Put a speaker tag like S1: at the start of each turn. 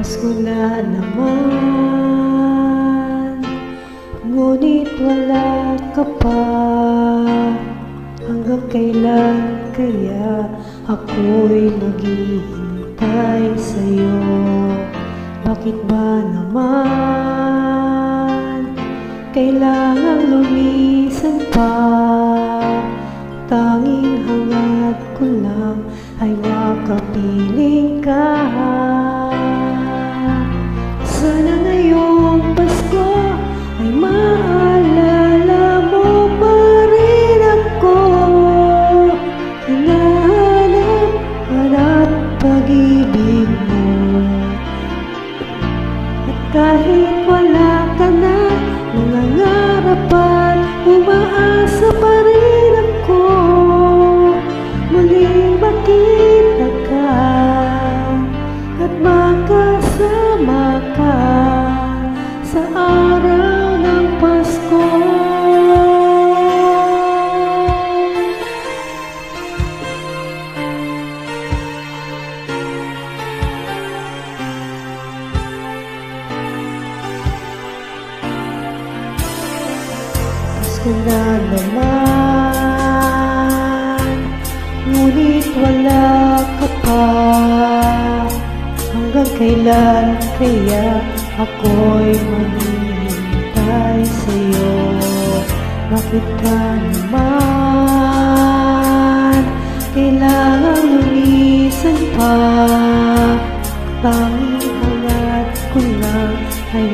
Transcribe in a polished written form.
S1: Pasko na naman, ngunit wala ka pa. Hanggang kailan kaya ako'y maghihintay sa'yo? Bakit ba naman kailangang lumisan pa? Tanging hangad ko lang ay makapiling ka. Sana ngayong Pasko ay maalala mo pa rin ako. Hinahanap pag-ibig mo. At kahit wala ka na, nangangarap at umaasa pa rin ako. Muling makita ka at makasama ka sa araw ng Pasko. Pasko na naman, ngunit wala ka pa. Hanggang kailan kaya ako'y maghihintay sa'yo? Bakit ka naman kailangang lumisan pa? Tanging hangad ko lang ay